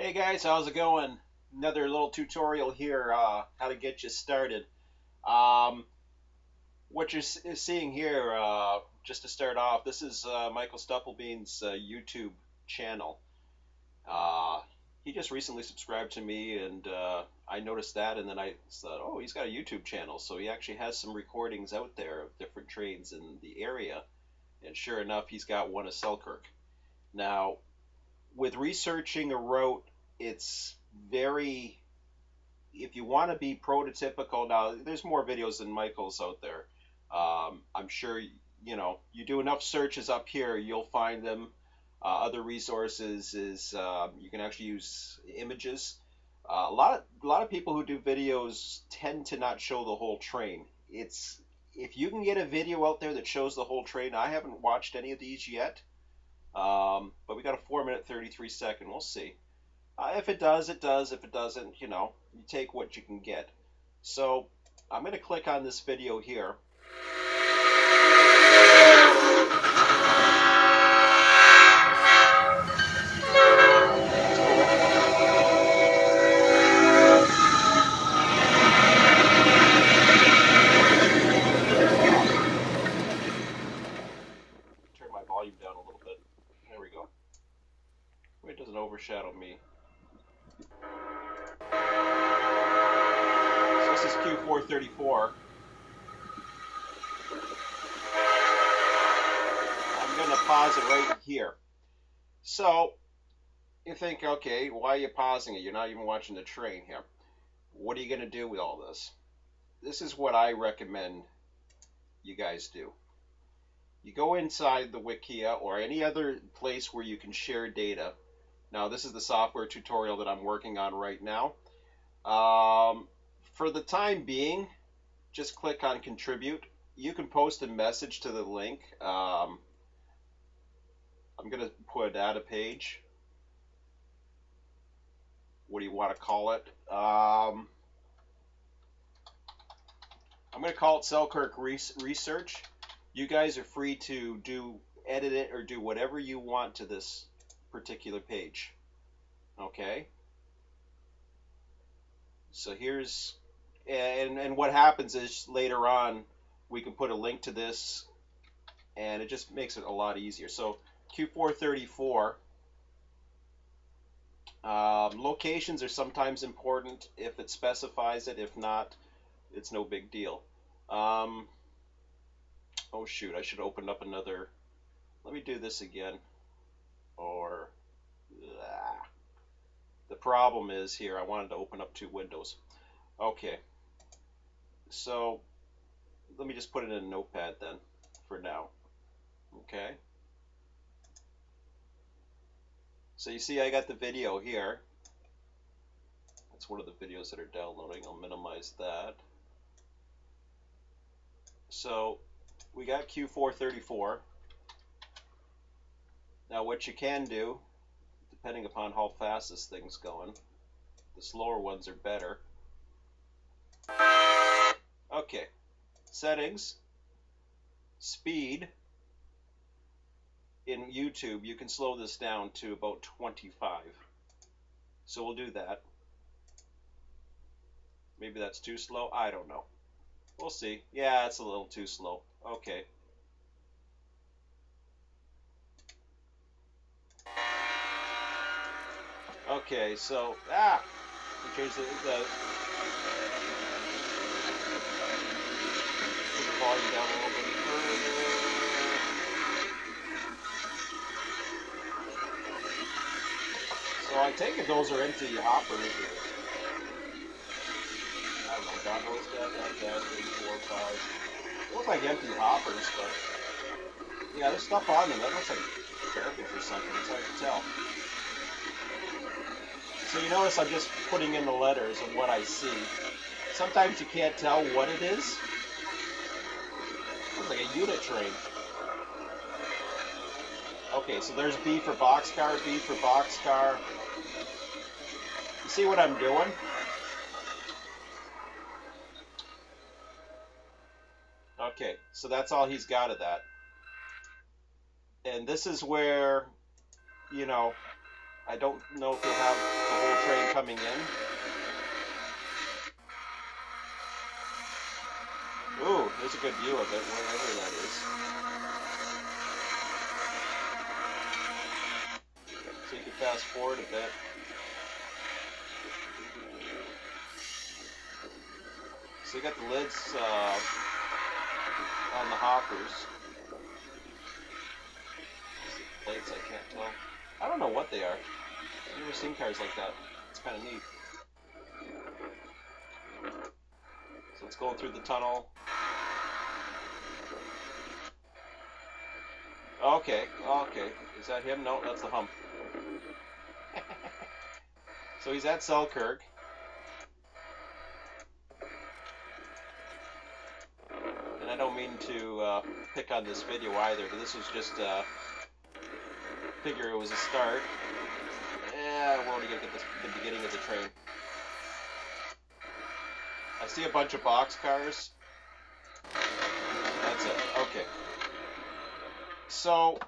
Hey guys, how's it going? Another little tutorial here, how to get you started. Um, what you're seeing here, just to start off, this is Michael Stupplebean's YouTube channel. Uh, he just recently subscribed to me, and I noticed that, and then I thought, oh, he's got a YouTube channel, so he actually has some recordings out there of different trains in the area, and sure enough, he's got one of Selkirk. Now, with researching a route, it's very if you want to be prototypical. Now there's more videos than Michael's out there. I'm sure you do enough searches up here, you'll find them. Other resources is you can actually use images. A lot of people who do videos tend to not show the whole train. It's if you can get a video out there that shows the whole train. I haven't watched any of these yet, but we got a 4 minute 33 second. We'll see. If it does, it does. If it doesn't, you take what you can get. So I'm going to click on this video here. Turn my volume down a little bit. There we go. It doesn't overshadow me. So this is Q434. I'm going to pause it right here. So you think, okay, why are you pausing it? You're not even watching the train here. What are you going to do with all this? This is what I recommend you guys do. You go inside the Wikia or any other place where you can share data. Now, this is the software tutorial that I'm working on right now. For the time being, just click on contribute. You can post a message to the link. I'm going to put add a page. What do you want to call it? I'm going to call it Selkirk Research. You guys are free to edit it or do whatever you want to this particular page. Okay? So here's, and what happens is later on we can put a link to this, and it just makes it a lot easier. So Q434, locations are sometimes important if it specifies it. If not, it's no big deal. Oh shoot, I should open up another. Let me do this again. Or the problem is here, I wanted to open up two windows. Okay, so let me just put it in a notepad then for now. Okay, so you see I got the video here. That's one of the videos that are downloading. I'll minimize that. So we got Q434. Now what you can do, depending upon how fast this thing's going, the slower ones are better. Okay, settings, speed. In YouTube, you can slow this down to about 25. So we'll do that. Maybe that's too slow. I don't know. We'll see. Yeah, it's a little too slow. Okay. Okay, so we change the put the volume down a little bit further. So I take it those are empty hoppers. I don't know, God knows that 3, 4, 5. They look like empty hoppers, but yeah, there's stuff on them. That looks like garbage or something. It's hard to tell. So you notice I'm just putting in the letters of what I see. Sometimes you can't tell what it is. Looks like a unit train. Okay, so there's B for boxcar, B for boxcar. You see what I'm doing? Okay, so that's all he's got of that. And this is where, you know, I don't know if you'll have the whole train coming in. Ooh, there's a good view of it, wherever that is. So you can fast forward a bit. So you got the lids on the hoppers. Plates, I can't tell. I don't know what they are. I've never seen cars like that. It's kind of neat. So it's going through the tunnel. Okay, okay. Is that him? No, that's the hump. So he's at Selkirk. And I don't mean to pick on this video either, but this was just, figure it was a start. Yeah, we're only going to get the beginning of the train. I see a bunch of box cars. That's it. Okay. So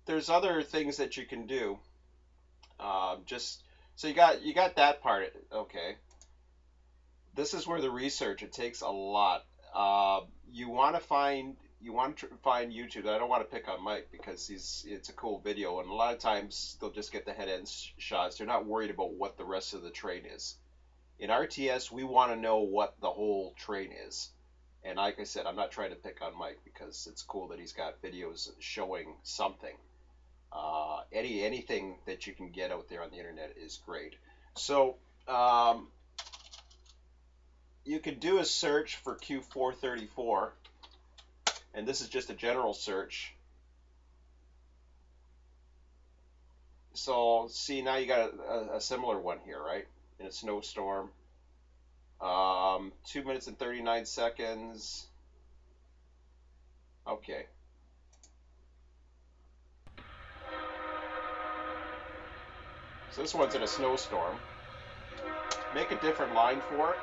there's other things that you can do. Just so you got that part. Okay. This is where the research, it takes a lot. You want to find find YouTube. I don't want to pick on Mike because it's a cool video, and a lot of times they'll just get the head end shots. They're not worried about what the rest of the train is. In RTS, we want to know what the whole train is. And like I said, I'm not trying to pick on Mike because it's cool that he's got videos showing something. Anything that you can get out there on the internet is great. So you can do a search for Q434, and this is just a general search. So see, now you got a similar one here, right? In a snowstorm. 2 minutes and 39 seconds. Okay. So this one's in a snowstorm. Make a different line for it.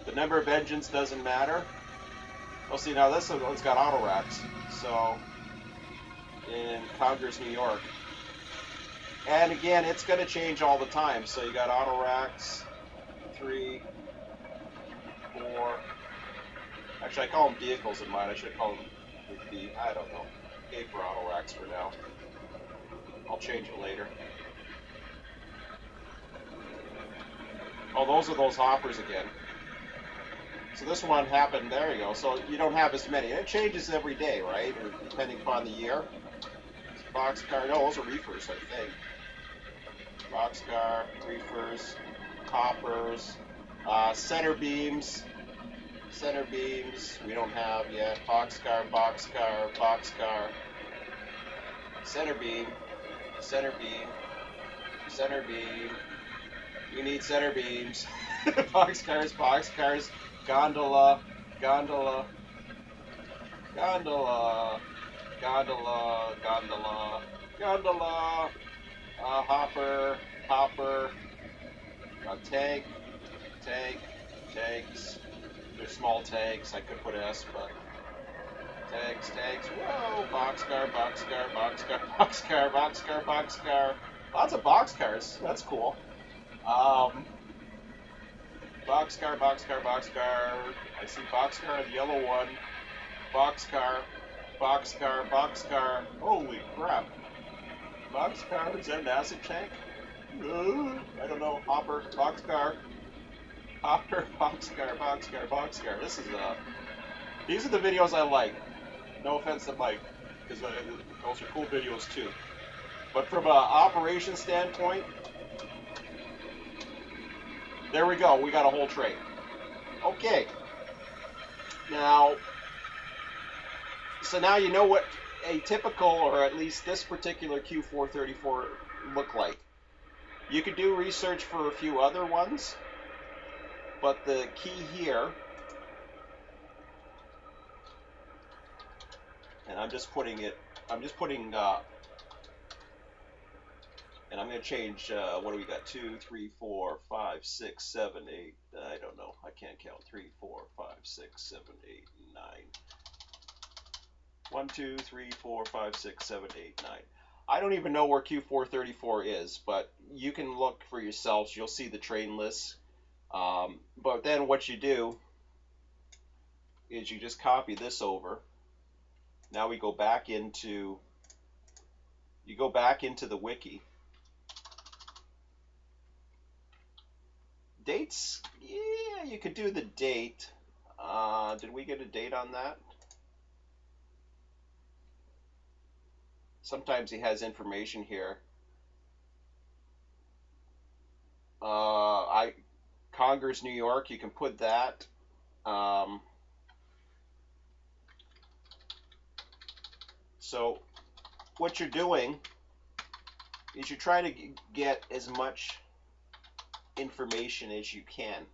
The number of engines doesn't matter. Well, see, now this one's got auto racks. So, in Congress, New York. And again, it's going to change all the time. So you got auto racks, 3, 4. Actually, I call them vehicles in mine. I should call them I don't know, paper auto racks for now. I'll change it later. Oh, those are those hoppers again. So this one happened, there you go. So you don't have as many. And it changes every day, right? Or depending upon the year. Boxcar, no, those are reefers, I think. Boxcar, reefers, hoppers, center beams. Center beams, we don't have yet. Boxcar, boxcar, boxcar. Center beam, center beam, center beam. We need center beams. Boxcars, boxcars. Gondola, gondola, gondola, gondola, gondola, gondola, hopper, hopper, tank, tank, tanks. There's small tanks. I could put S, but tanks, tanks. Whoa! Boxcar, boxcar, boxcar, boxcar, boxcar, boxcar. Lots of boxcars. That's cool. Boxcar, boxcar, boxcar. I see boxcar, the yellow one. Boxcar, boxcar, boxcar. Holy crap. Boxcar, is that an acid tank? I don't know. Hopper, boxcar. Hopper, boxcar, boxcar, boxcar. These are the videos I like. No offense to Mike, because those are cool videos too. But from an operation standpoint, there we go. We got a whole train. Okay. Now, so now you know what a typical, or at least this particular Q434 looked like. You could do research for a few other ones, but the key here, and I'm just putting, and I'm going to change, what do we got? 2, 3, 4, 5, 6, 7, 8, I don't know. I can't count. 3, 4, 5, 6, 7, 8, 9. 1, 2, 3, 4, 5, 6, 7, 8, 9. I don't even know where Q434 is, but you can look for yourselves. You'll see the train lists. But then what you do is you just copy this over. Now we go back into, you go back into the wiki. Dates, yeah, you could do the date. Did we get a date on that? Sometimes he has information here. Congress, New York, you can put that. So what you're doing is you're trying to get as much information as you can.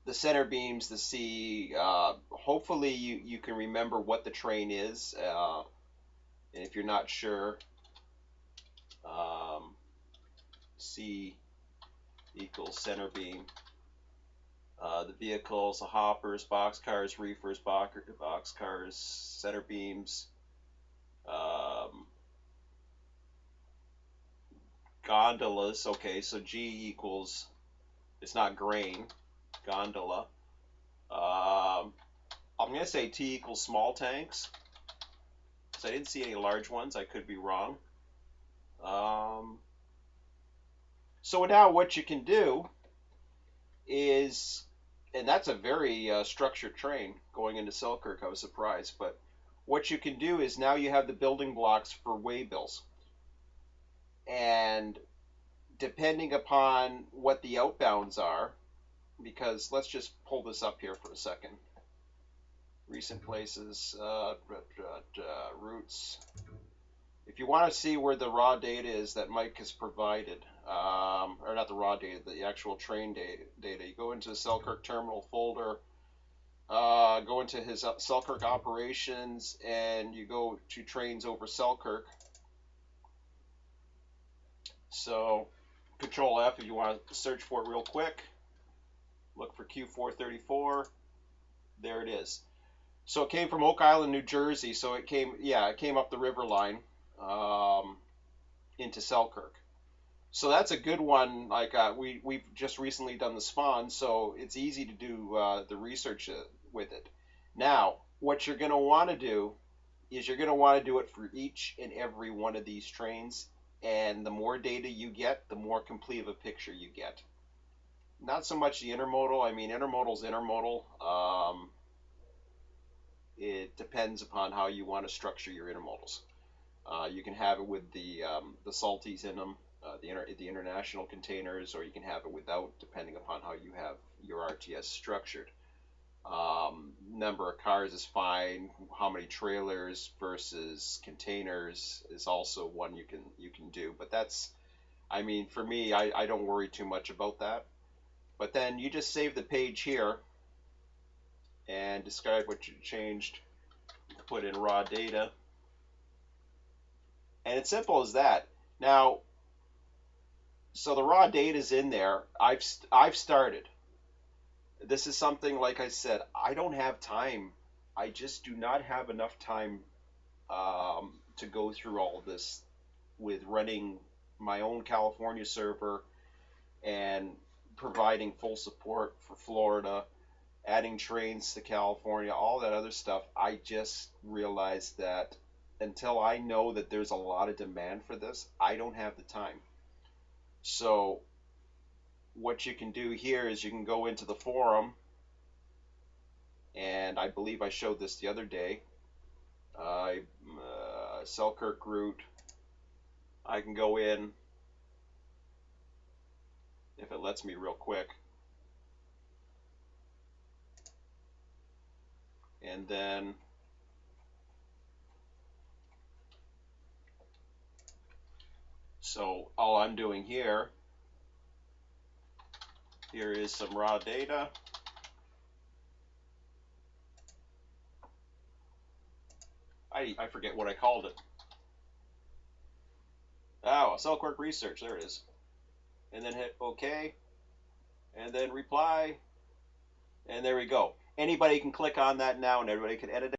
The center beams, the C, hopefully you can remember what the train is. And if you're not sure, C equals center beam. The vehicles, the hoppers, boxcars, reefers, boxcars, center beams, gondolas. Okay, so G equals, it's not grain, gondola. I'm going to say T equals small tanks, because I didn't see any large ones. I could be wrong. So now what you can do is, and that's a very structured train going into Selkirk. I was surprised, but what you can do is now you have the building blocks for waybills, and depending upon what the outbounds are, because let's just pull this up here for a second. Recent places, routes. If you want to see where the raw data is that Mike has provided, or not the raw data, the actual train data, you go into the Selkirk terminal folder, go into his Selkirk operations, and you go to trains over Selkirk. So Control F if you want to search for it real quick. Look for Q434. There it is. So it came from Oak Island, New Jersey. So it came, yeah, it came up the river line into Selkirk. So that's a good one. Like we've just recently done the spawn, so it's easy to do the research with it. Now, what you're going to want to do is you're going to want to do it for each and every one of these trains. And the more data you get, the more complete of a picture you get. Not so much the intermodal. I mean, intermodal's intermodal. It depends upon how you want to structure your intermodals. You can have it with the salties in them, the international containers, or you can have it without, depending upon how you have your RTS structured. Number of cars is fine. How many trailers versus containers is also one you can do. But that's, I mean, for me, I don't worry too much about that. But then you just save the page here and describe what you changed. Put in raw data, and it's simple as that. Now, so the raw data is in there. I've started. This is something, like I said, I don't have time. I just do not have enough time to go through all of this with running my own California server and providing full support for Florida, adding trains to California, all that other stuff. I just realized that until I know that there's a lot of demand for this, I don't have the time. So what you can do here is you can go into the forum, and I believe I showed this the other day. Selkirk route. I can go in, if it lets me real quick, and then so all I'm doing here is some raw data. I forget what I called it. Oh, Selkirk research, there it is. And then hit OK, and then reply, and there we go. anybody can click on that now and everybody can edit